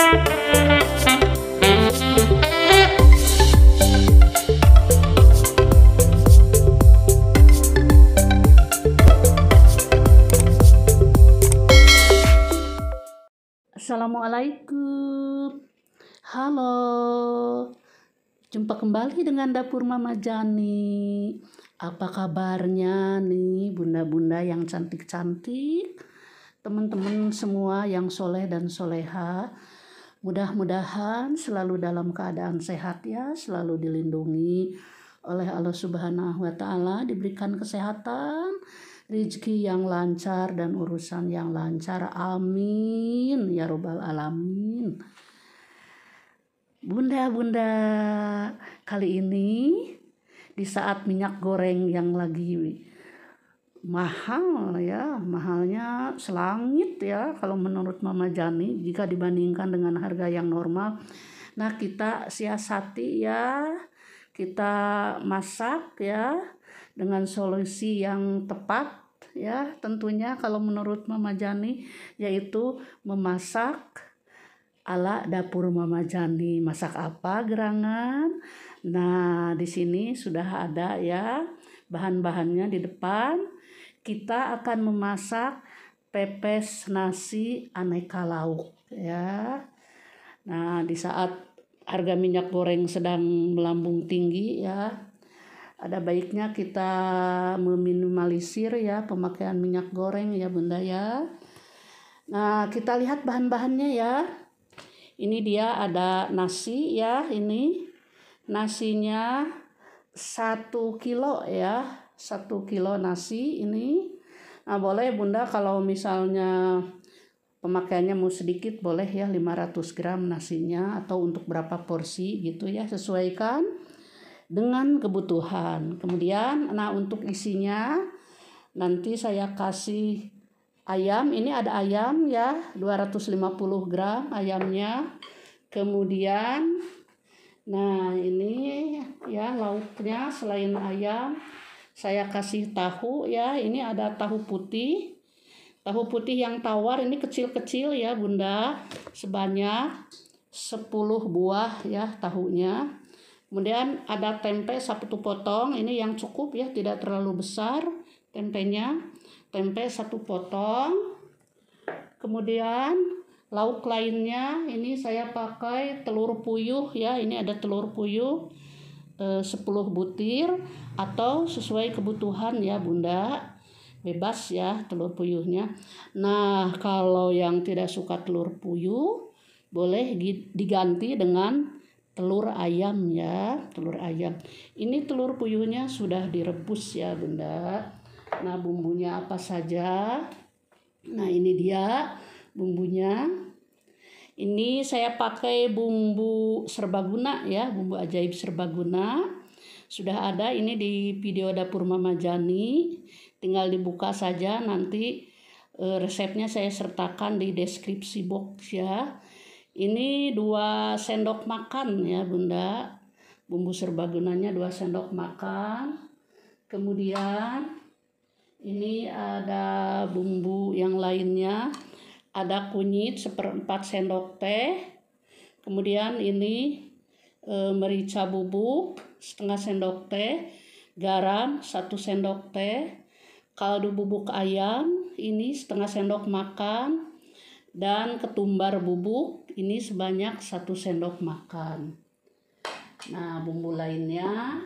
Assalamualaikum. Halo. Jumpa kembali dengan Dapur Mama Jani. Apa kabarnya nih bunda-bunda yang cantik-cantik? Teman-teman semua yang soleh dan soleha. Mudah-mudahan selalu dalam keadaan sehat ya, selalu dilindungi oleh Allah Subhanahu wa Ta'ala, diberikan kesehatan, rezeki yang lancar dan urusan yang lancar. Amin ya robbal alamin. Bunda-bunda, kali ini di saat minyak goreng yang lagi mahal ya, mahalnya selangit ya kalau menurut Mama Jani jika dibandingkan dengan harga yang normal. Nah, kita siasati ya, kita masak ya dengan solusi yang tepat ya, tentunya kalau menurut Mama Jani, yaitu memasak ala Dapur Mama Jani. Masak apa gerangan? Nah, di sini sudah ada ya bahan-bahannya di depan. Kita akan memasak pepes nasi aneka lauk ya. Nah, di saat harga minyak goreng sedang melambung tinggi ya, ada baiknya kita meminimalisir ya pemakaian minyak goreng ya bunda ya. Nah, kita lihat bahan-bahannya ya. Ini dia ada nasi ya, ini nasinya 1 kilo ya, 1 kilo nasi ini. Nah, boleh bunda kalau misalnya pemakaiannya mau sedikit boleh ya 500 gram nasinya, atau untuk berapa porsi gitu ya, sesuaikan dengan kebutuhan. Kemudian nah untuk isinya nanti saya kasih ayam, ini ada ayam ya 250 gram ayamnya. Kemudian nah ini ya lauknya selain ayam saya kasih tahu ya, ini ada tahu putih. Tahu putih yang tawar ini kecil-kecil ya bunda, sebanyak 10 buah ya tahunya. Kemudian ada tempe 1 potong, ini yang cukup ya, tidak terlalu besar tempenya. Tempe 1 potong. Kemudian lauk lainnya ini saya pakai telur puyuh ya, ini ada telur puyuh 10 butir atau sesuai kebutuhan ya bunda, bebas ya telur puyuhnya. Nah, kalau yang tidak suka telur puyuh boleh diganti dengan telur ayam ya, telur ayam. Ini telur puyuhnya sudah direbus ya bunda. Nah, bumbunya apa saja? Nah, ini dia bumbunya. Ini saya pakai bumbu serbaguna ya, bumbu ajaib serbaguna. Sudah ada ini di video Dapur Mama Jani. Tinggal dibuka saja, nanti resepnya saya sertakan di deskripsi box ya. Ini 2 sendok makan ya bunda. Bumbu serbagunanya 2 sendok makan. Kemudian ini ada bumbu yang lainnya. Ada kunyit 1/4 sendok teh. Kemudian ini merica bubuk 1/2 sendok teh. Garam 1 sendok teh. Kaldu bubuk ayam ini 1/2 sendok makan. Dan ketumbar bubuk ini sebanyak 1 sendok makan. Nah, bumbu lainnya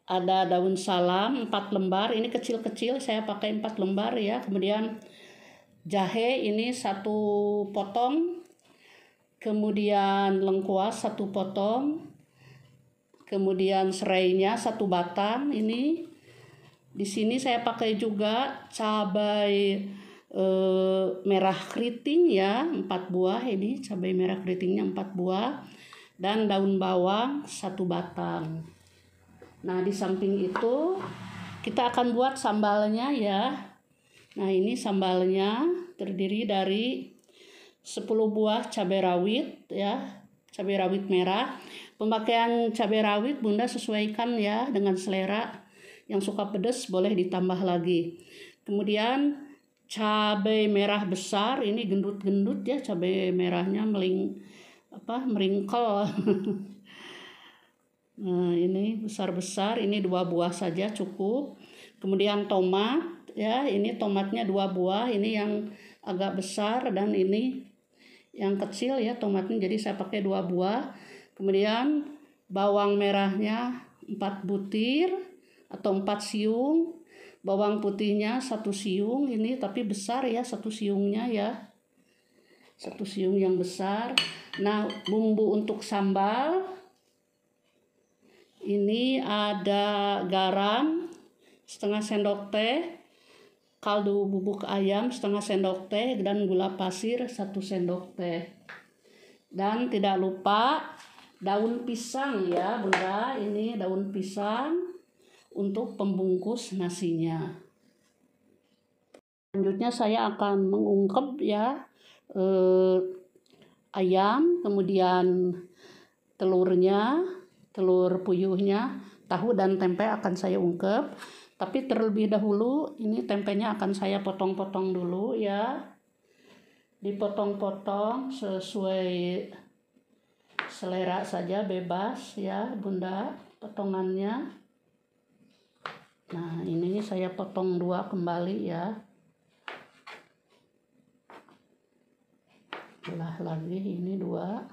ada daun salam 4 lembar, ini kecil-kecil saya pakai 4 lembar ya. Kemudian jahe ini 1 potong. Kemudian lengkuas 1 potong. Kemudian serainya 1 batang. Ini di sini saya pakai juga cabai merah keriting ya 4 buah, ini cabai merah keritingnya 4 buah, dan daun bawang 1 batang. Nah, di samping itu kita akan buat sambalnya ya. Nah, ini sambalnya terdiri dari 10 buah cabai rawit ya, cabai rawit merah. Pemakaian cabai rawit bunda sesuaikan ya dengan selera. Yang suka pedas boleh ditambah lagi. Kemudian cabai merah besar, ini gendut-gendut ya, cabai merahnya meringkel. Nah, ini besar-besar, ini 2 buah saja cukup. Kemudian tomat ya, ini tomatnya 2 buah, ini yang agak besar dan ini yang kecil ya tomatnya, jadi saya pakai 2 buah. Kemudian bawang merahnya 4 butir atau 4 siung. Bawang putihnya 1 siung, ini tapi besar ya 1 siungnya ya. 1 siung yang besar. Nah, bumbu untuk sambal ini ada garam setengah sendok teh, kaldu bubuk ayam setengah sendok teh, dan gula pasir 1 sendok teh. Dan tidak lupa daun pisang ya Bunda, ini daun pisang untuk pembungkus nasinya. Selanjutnya saya akan mengungkep ya ayam, kemudian telurnya, telur puyuhnya, tahu dan tempe akan saya ungkep. Tapi terlebih dahulu ini tempenya akan saya potong-potong dulu ya. Dipotong-potong sesuai selera saja, bebas ya Bunda potongannya. Nah, ini saya potong 2 kembali ya. Belah lagi ini 2.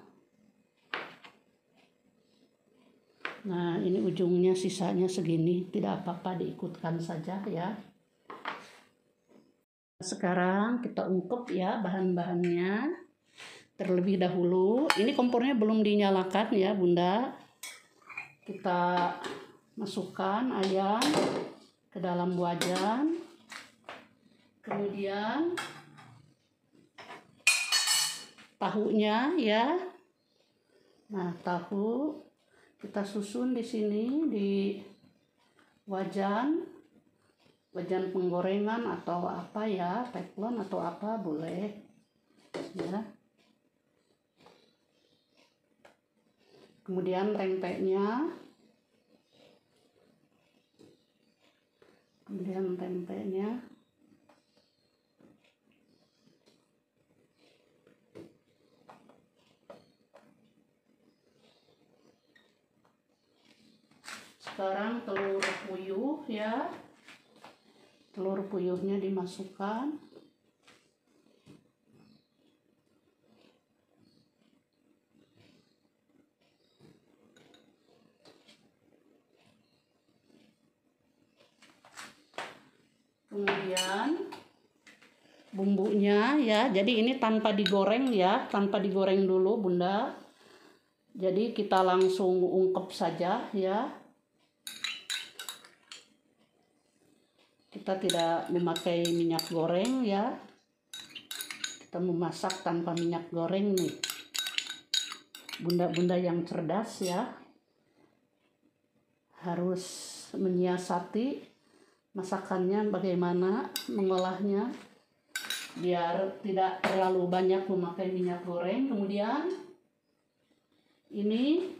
Nah, ini ujungnya sisanya segini, tidak apa-apa diikutkan saja ya. Sekarang kita ungkep ya bahan-bahannya terlebih dahulu. Ini kompornya belum dinyalakan ya Bunda. Kita masukkan ayam ke dalam wajan. Kemudian tahunya ya. Nah, tahu kita susun di sini di wajan penggorengan atau apa ya, teflon atau apa boleh ya. Kemudian tempenya, sekarang telur puyuh ya, telur puyuhnya dimasukkan. Kemudian bumbunya ya, jadi ini tanpa digoreng ya, tanpa digoreng dulu Bunda. Jadi kita langsung ungkep saja ya. Kita tidak memakai minyak goreng ya. Kita memasak tanpa minyak goreng nih. Bunda-bunda yang cerdas ya. Harus menyiasati masakannya, bagaimana mengolahnya biar tidak terlalu banyak memakai minyak goreng. Kemudian ini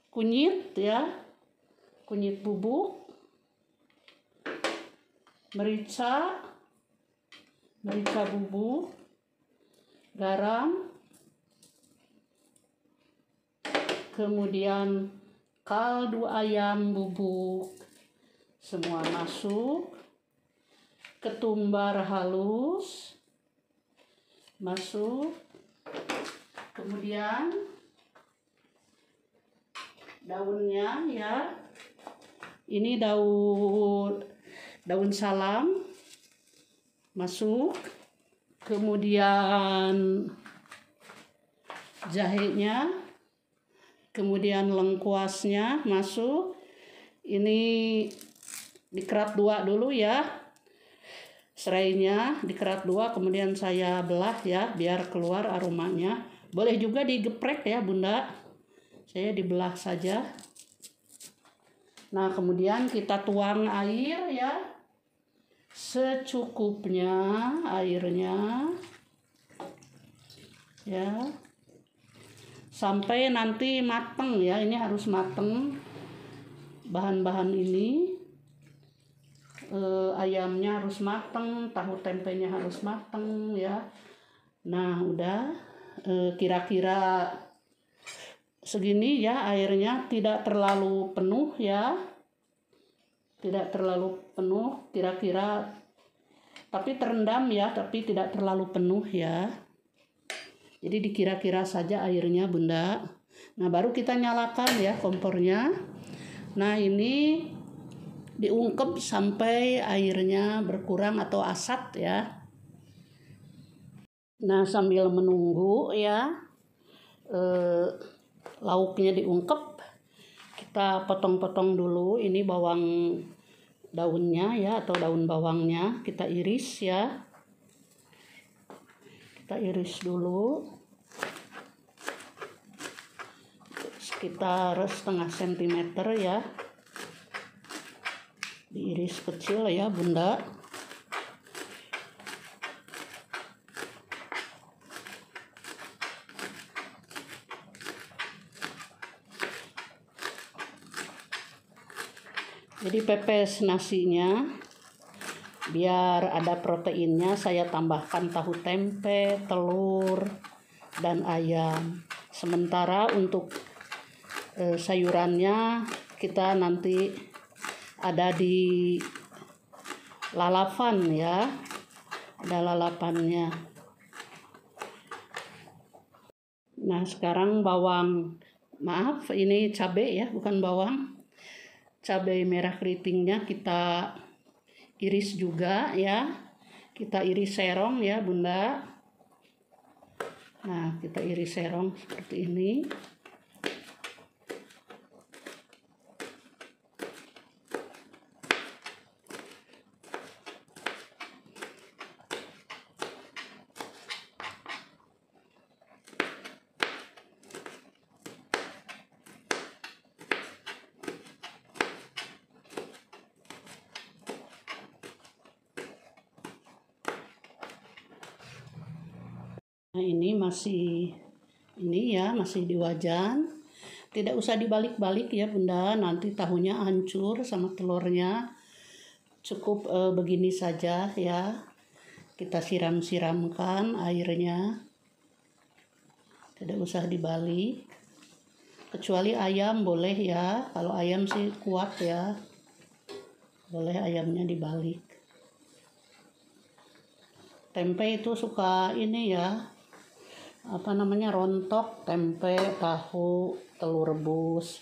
kunyit ya, kunyit bubuk, merica bubuk, garam, kemudian kaldu ayam bubuk semua masuk, ketumbar halus masuk, kemudian daunnya ya, ini daun salam masuk, kemudian jahenya, kemudian lengkuasnya masuk. Ini dikerat 2 dulu ya, serainya dikerat 2, kemudian saya belah ya biar keluar aromanya. Boleh juga digeprek ya Bunda, saya dibelah saja. Nah, kemudian kita tuang air ya, secukupnya airnya ya, sampai nanti mateng ya. Ini harus mateng bahan-bahan ini. ayamnya harus mateng, tahu tempenya harus mateng ya. Nah udah kira-kira segini ya airnya, tidak terlalu penuh ya, tidak terlalu penuh, kira-kira tapi terendam ya, tapi tidak terlalu penuh ya. Jadi dikira-kira saja airnya Bunda. Nah baru kita nyalakan ya kompornya. Nah ini diungkep sampai airnya berkurang atau asat ya. Nah sambil menunggu ya lauknya diungkep, kita potong-potong dulu ini bawang daunnya ya, atau daun bawangnya kita iris ya. Kita iris dulu sekitar setengah sentimeter ya, diiris kecil ya Bunda. Jadi pepes nasinya biar ada proteinnya, saya tambahkan tahu tempe, telur, dan ayam. Sementara untuk sayurannya kita nanti ada di lalapan ya, ada lalapannya. Nah sekarang ini cabai ya, bukan bawang, cabai merah keritingnya kita iris juga ya, kita iris serong ya Bunda. Nah kita iris serong seperti ini. Nah ini masih di wajan, tidak usah dibalik-balik ya Bunda, nanti tahunya hancur sama telurnya. Cukup begini saja ya, kita siram-siramkan airnya, tidak usah dibalik. Kecuali ayam boleh ya, kalau ayam sih kuat ya, boleh ayamnya dibalik. Tempe itu suka ini ya, rontok, tempe, tahu, telur rebus.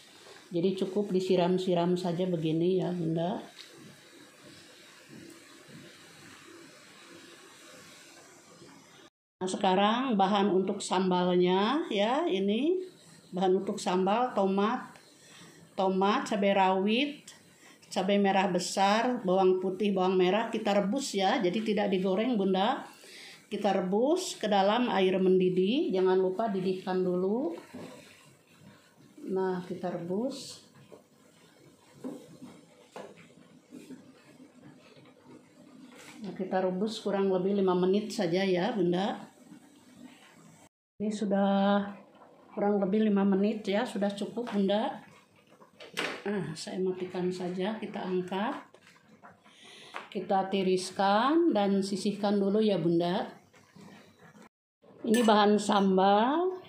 Jadi cukup disiram-siram saja begini ya Bunda. Nah sekarang bahan untuk sambalnya ya, ini bahan untuk sambal: tomat, cabai rawit, cabai merah besar, bawang putih, bawang merah. Kita rebus ya, jadi tidak digoreng Bunda. Kita rebus ke dalam air mendidih, jangan lupa didihkan dulu. Nah kita rebus. Nah, kita rebus kurang lebih 5 menit saja ya Bunda. Ini sudah kurang lebih 5 menit ya, sudah cukup Bunda. Nah saya matikan saja, kita angkat, kita tiriskan dan sisihkan dulu ya Bunda. Ini bahan sambal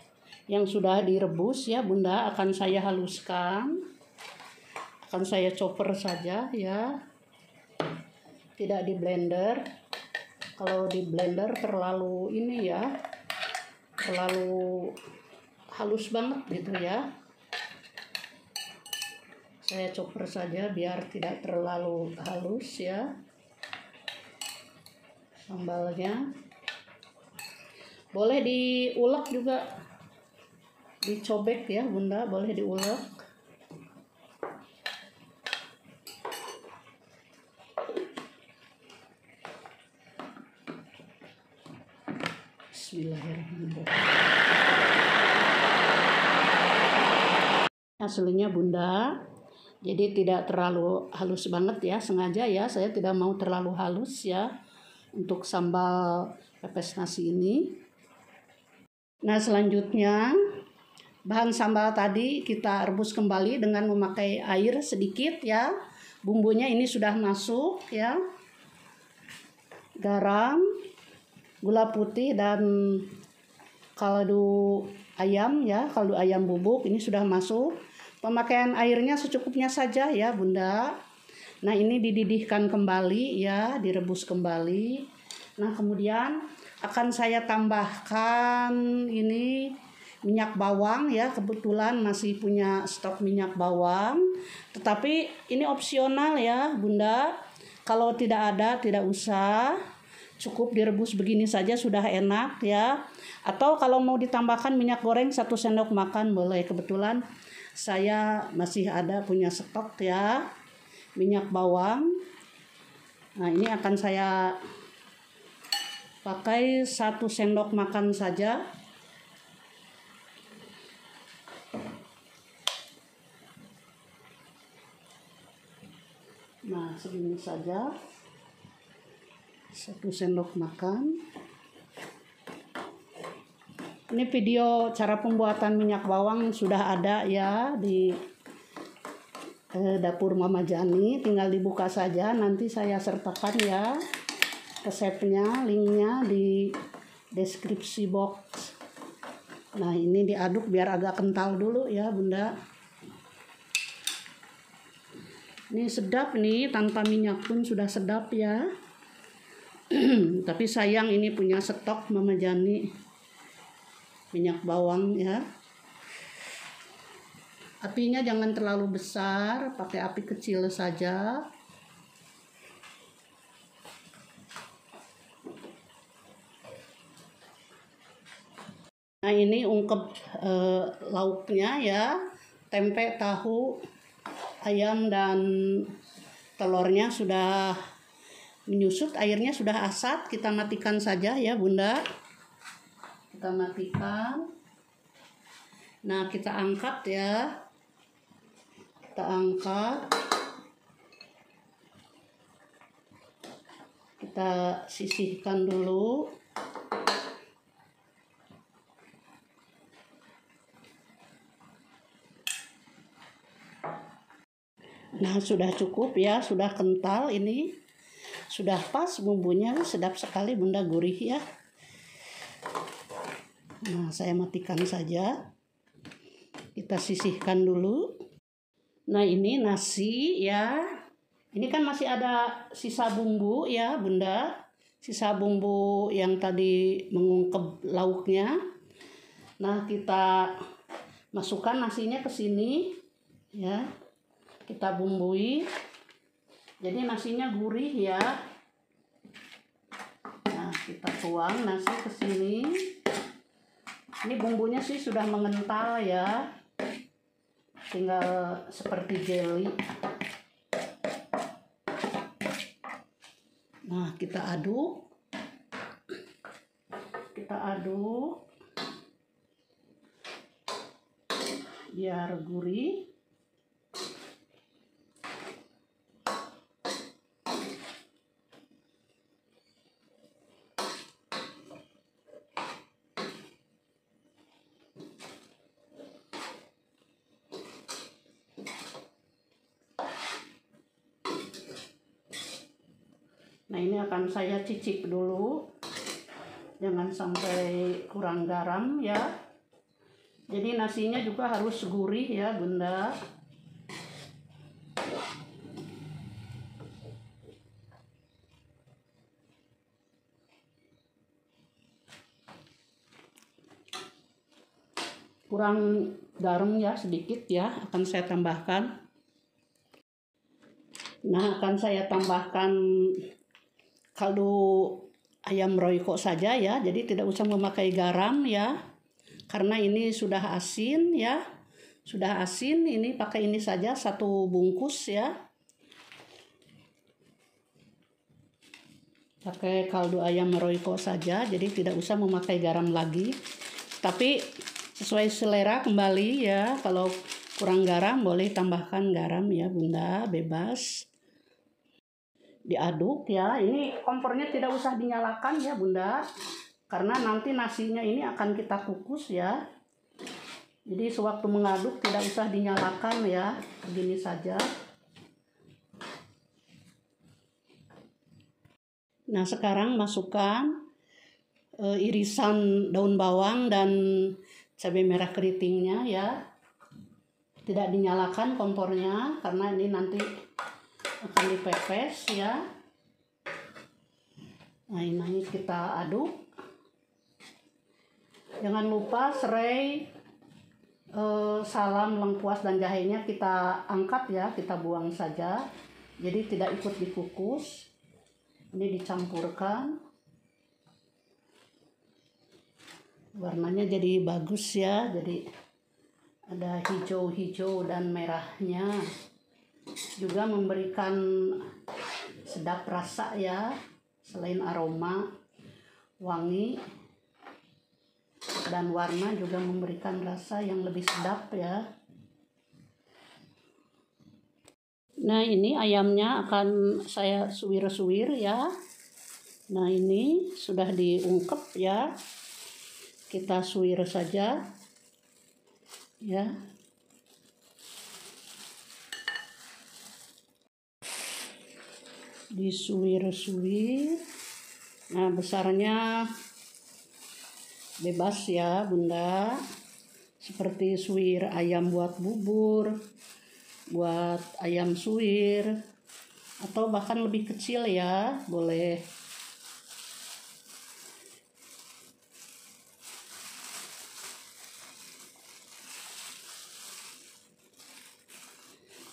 yang sudah direbus ya Bunda, akan saya haluskan, akan saya chopper saja ya, tidak di blender. Kalau di blender terlalu ini ya, terlalu halus banget gitu ya. Saya chopper saja biar tidak terlalu halus ya sambalnya. Boleh diulek juga, dicobek ya Bunda, boleh diulek. Bismillahirrahmanirrahim. Hasilnya Bunda, jadi tidak terlalu halus banget ya, sengaja ya, saya tidak mau terlalu halus ya untuk sambal pepes nasi ini. Nah selanjutnya bahan sambal tadi kita rebus kembali dengan memakai air sedikit ya, bumbunya ini sudah masuk ya. Garam, gula putih dan kaldu ayam ya, kaldu ayam bubuk ini sudah masuk. Pemakaian airnya secukupnya saja ya Bunda. Nah ini dididihkan kembali ya, direbus kembali. Nah kemudian akan saya tambahkan ini minyak bawang ya, kebetulan masih punya stok minyak bawang. Tetapi ini opsional ya Bunda. Kalau tidak ada tidak usah, cukup direbus begini saja sudah enak ya. Atau kalau mau ditambahkan minyak goreng 1 sendok makan boleh. Kebetulan saya masih ada punya stok ya minyak bawang. Nah ini akan saya pakai 1 sendok makan saja. Nah segini saja, 1 sendok makan. Ini video cara pembuatan minyak bawang sudah ada ya di dapur Mama Jani, tinggal dibuka saja. Nanti saya sertakan ya resepnya, linknya di deskripsi box. Nah ini diaduk biar agak kental dulu ya Bunda. Ini sedap nih, tanpa minyak pun sudah sedap ya. Tapi sayang ini punya stok Mama Jani minyak bawang ya. Apinya jangan terlalu besar, pakai api kecil saja. Nah ini ungkep lauknya ya, tempe, tahu, ayam dan telurnya sudah menyusut, airnya sudah asat. Kita matikan saja ya Bunda. Kita matikan. Nah kita angkat ya. Kita angkat. Kita sisihkan dulu. Nah sudah cukup ya, sudah kental ini, sudah pas bumbunya, sedap sekali Bunda, gurih ya. Nah saya matikan saja, kita sisihkan dulu. Nah ini nasi ya, ini kan masih ada sisa bumbu ya Bunda, sisa bumbu yang tadi mengungkep lauknya. Nah kita masukkan nasinya ke sini ya. Kita bumbui, jadi nasinya gurih ya. Nah kita tuang nasi ke sini. Ini bumbunya sih sudah mengental ya, tinggal seperti jelly. Nah kita aduk, biar gurih. Nah ini akan saya cicip dulu, jangan sampai kurang garam ya. Jadi nasinya juga harus gurih ya Bunda. Kurang garam ya, sedikit ya, akan saya tambahkan. Nah akan saya tambahkan kaldu ayam royco saja ya, jadi tidak usah memakai garam ya, karena ini sudah asin ya, sudah asin. Ini pakai ini saja 1 bungkus ya, pakai kaldu ayam royco saja, jadi tidak usah memakai garam lagi. Tapi sesuai selera kembali ya, kalau kurang garam boleh tambahkan garam ya Bunda, bebas. Diaduk ya, ini kompornya tidak usah dinyalakan ya Bunda, karena nanti nasinya ini akan kita kukus ya. Jadi sewaktu mengaduk tidak usah dinyalakan ya, begini saja. Nah, sekarang masukkan irisan daun bawang dan cabai merah keritingnya ya. Tidak dinyalakan kompornya karena ini nanti akan dipepes ya. Nah, ini kita aduk. Jangan lupa serai, salam, lengkuas dan jahenya kita angkat ya, kita buang saja. Jadi tidak ikut dikukus. Ini dicampurkan. Warnanya jadi bagus ya, jadi ada hijau-hijau dan merahnya. Juga memberikan sedap rasa ya, selain aroma, wangi dan warna juga memberikan rasa yang lebih sedap ya. Nah, ini ayamnya akan saya suwir-suwir ya. Nah, ini sudah diungkep ya. Kita suwir saja ya. Disuwir-suwir. Nah, besarnya bebas ya Bunda. Seperti suwir ayam buat bubur, buat ayam suwir, atau bahkan lebih kecil ya, boleh.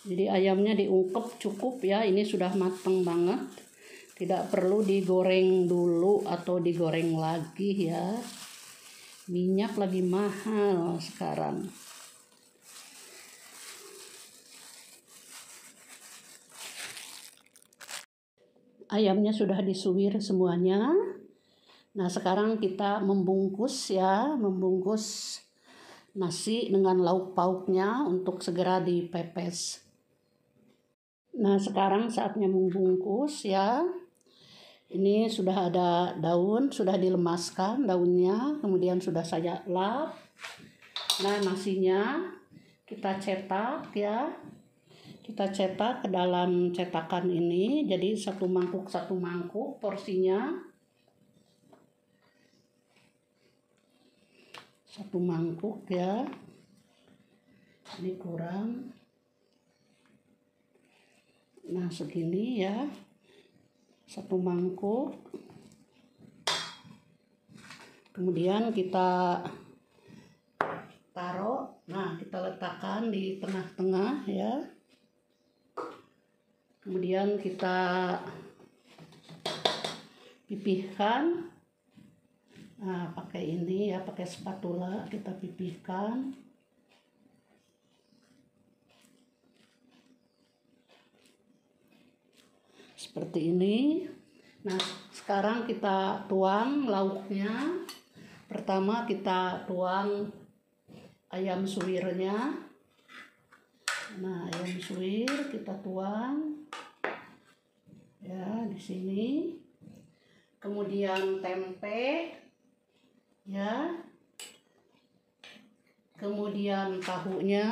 Jadi ayamnya diungkep cukup ya, ini sudah mateng banget. Tidak perlu digoreng dulu atau digoreng lagi ya. Minyak lagi mahal sekarang. Ayamnya sudah disuwir semuanya. Nah, sekarang kita membungkus ya, membungkus nasi dengan lauk pauknya untuk segera dipepes. Nah, sekarang saatnya membungkus ya. Ini sudah ada daun, sudah dilemaskan daunnya, kemudian sudah saya lap. Nah, nasinya kita cetak ya. Kita cetak ke dalam cetakan ini, jadi satu mangkuk porsinya. Satu mangkuk ya. Ini kurang. Nah, segini ya. Satu mangkuk. Kemudian kita taruh. Nah, kita letakkan di tengah-tengah ya. Kemudian kita pipihkan. Nah, pakai ini ya, pakai spatula kita pipihkan. Seperti ini. Nah, sekarang kita tuang lauknya. Pertama kita tuang ayam suwirnya. Nah, ayam suwir kita tuang ya di sini. Kemudian tempe ya. Kemudian tahunya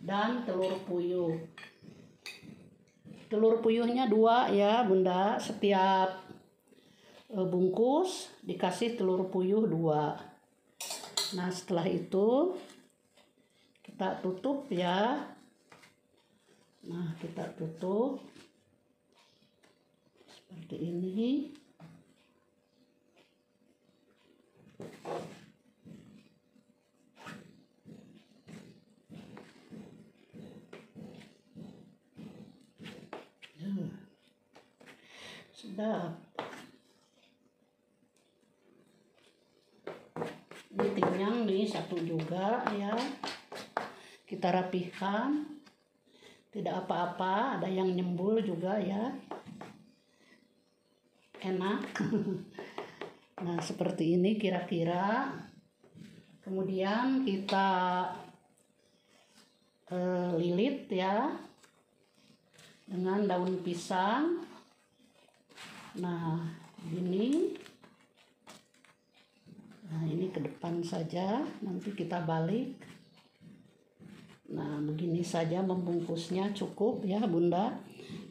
dan telur puyuh. Telur puyuhnya 2 ya Bunda, setiap bungkus dikasih telur puyuh 2. Nah, setelah itu kita tutup ya. Nah, kita tutup seperti ini. Sedap. Ini kenyang nih, satu juga ya. Kita rapihkan. Tidak apa-apa, ada yang nyembul juga ya. Enak. Nah, seperti ini kira-kira. Kemudian kita lilit ya dengan daun pisang. Nah, ini. Nah, ini ke depan saja, nanti kita balik. Nah, begini saja membungkusnya, cukup ya Bunda.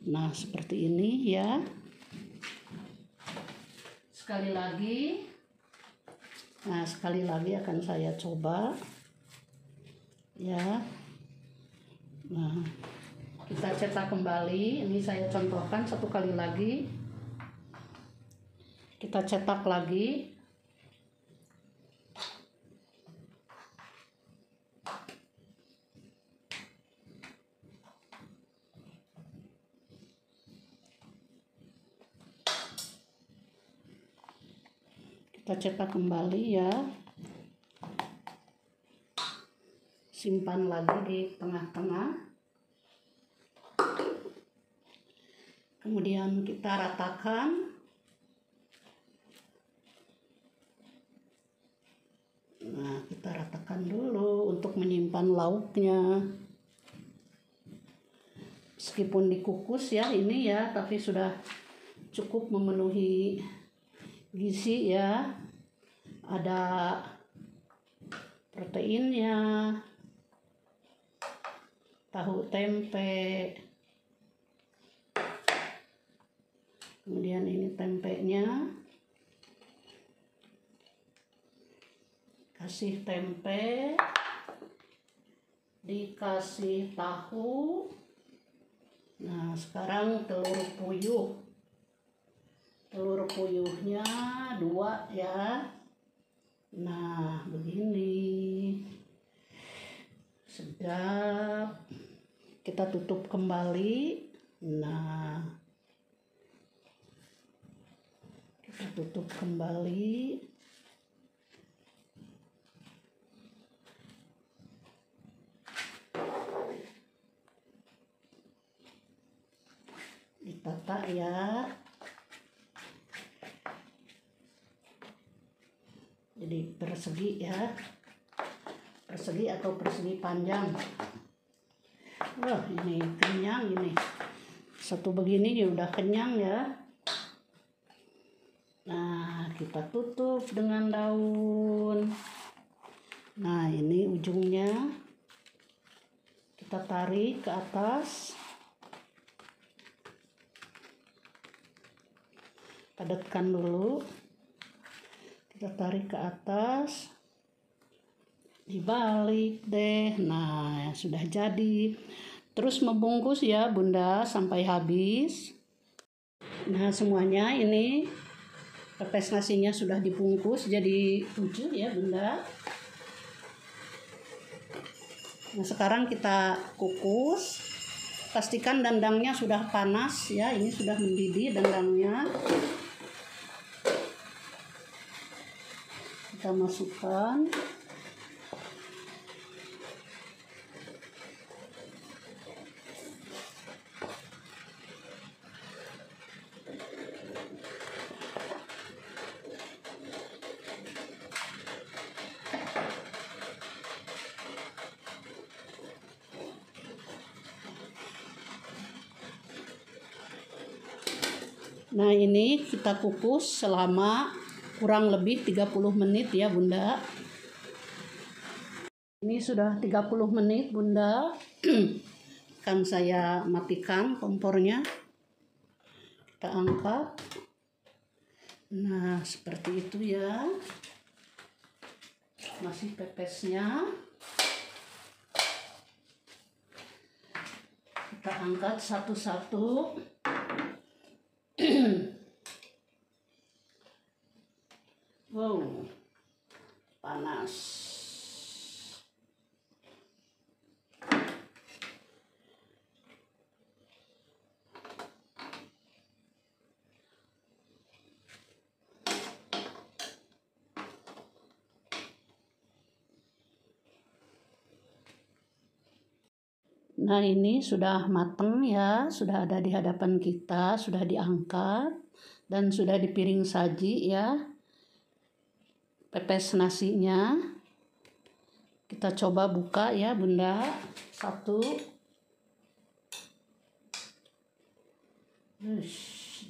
Nah, seperti ini ya. Sekali lagi. Nah, sekali lagi akan saya coba ya. Nah, kita cetak kembali. Ini saya contohkan satu kali lagi. Kita cetak lagi. Kita cetak kembali ya. Simpan lagi di tengah-tengah. Kemudian kita ratakan. Nah, kita ratakan dulu untuk menyimpan lauknya. Meskipun dikukus ya ini ya, tapi sudah cukup memenuhi gizi ya. Ada proteinnya, tahu tempe. Kemudian ini tempenya. Kasih tempe, dikasih tahu. Nah, sekarang telur puyuh. Telur puyuhnya 2 ya. Nah, begini. Sedap. Kita tutup kembali. Nah, kita tutup kembali. Ditata ya. Jadi persegi ya. Persegi atau persegi panjang. Wah, ini kenyang ini. Satu begini ya udah kenyang ya. Nah, kita tutup dengan daun. Nah, ini ujungnya. Kita tarik ke atas. Padatkan dulu. Kita tarik ke atas. Dibalik deh. Nah, sudah jadi. Terus membungkus ya Bunda sampai habis. Nah, semuanya ini pepes nasinya sudah dibungkus jadi 7 ya Bunda. Nah, sekarang kita kukus. Pastikan dandangnya sudah panas ya. Ini sudah mendidih dandangnya. Kita masukkan. Nah, ini kita kukus selama kurang lebih 30 menit ya Bunda. Ini sudah 30 menit Bunda. Akan saya matikan kompornya. Kita angkat. Nah, seperti itu ya. Masih pepesnya. Kita angkat satu-satu. Wow, panas. Nah, ini sudah matang ya, sudah ada di hadapan kita, sudah diangkat dan sudah di piring saji ya. Pepes nasinya. Kita coba buka ya Bunda. 1.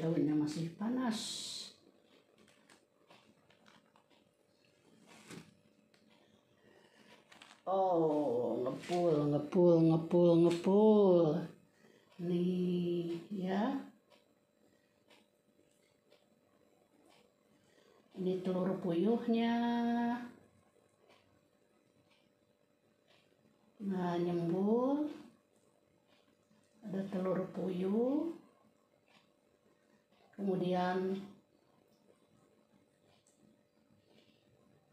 Daunnya masih panas. Oh, ngepul. Nih, ya. Ini telur puyuhnya. Nah, nyembur. Ada telur puyuh. Kemudian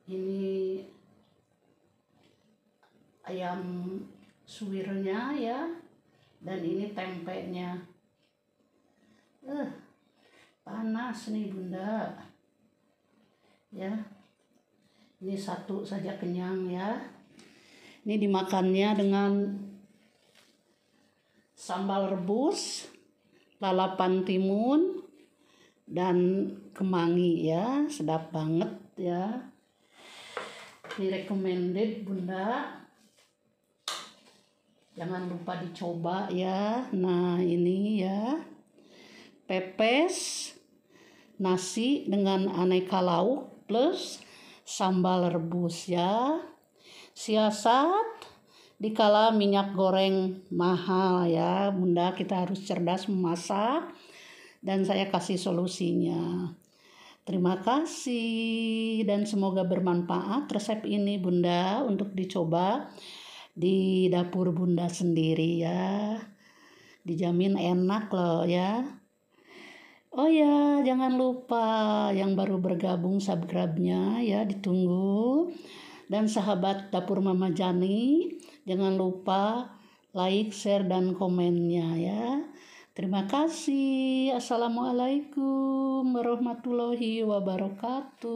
ini ayam suwirnya ya. Dan ini tempenya. Panas nih Bunda. Ya. Ini satu saja kenyang ya. Ini dimakannya dengan sambal rebus, lalapan timun, dan kemangi ya. Sedap banget ya. Ini recommended Bunda. Jangan lupa dicoba ya. Nah ini ya. Pepes nasi dengan aneka lauk plus sambal rebus ya. Siasat dikala minyak goreng mahal ya Bunda, kita harus cerdas memasak dan saya kasih solusinya. Terima kasih dan semoga bermanfaat resep ini Bunda untuk dicoba di dapur Bunda sendiri ya. Dijamin enak loh ya. Oh ya, jangan lupa yang baru bergabung subscribe-nya ya, ditunggu. Dan sahabat dapur Mama Jani, jangan lupa like, share, dan komennya ya. Terima kasih. Assalamualaikum warahmatullahi wabarakatuh.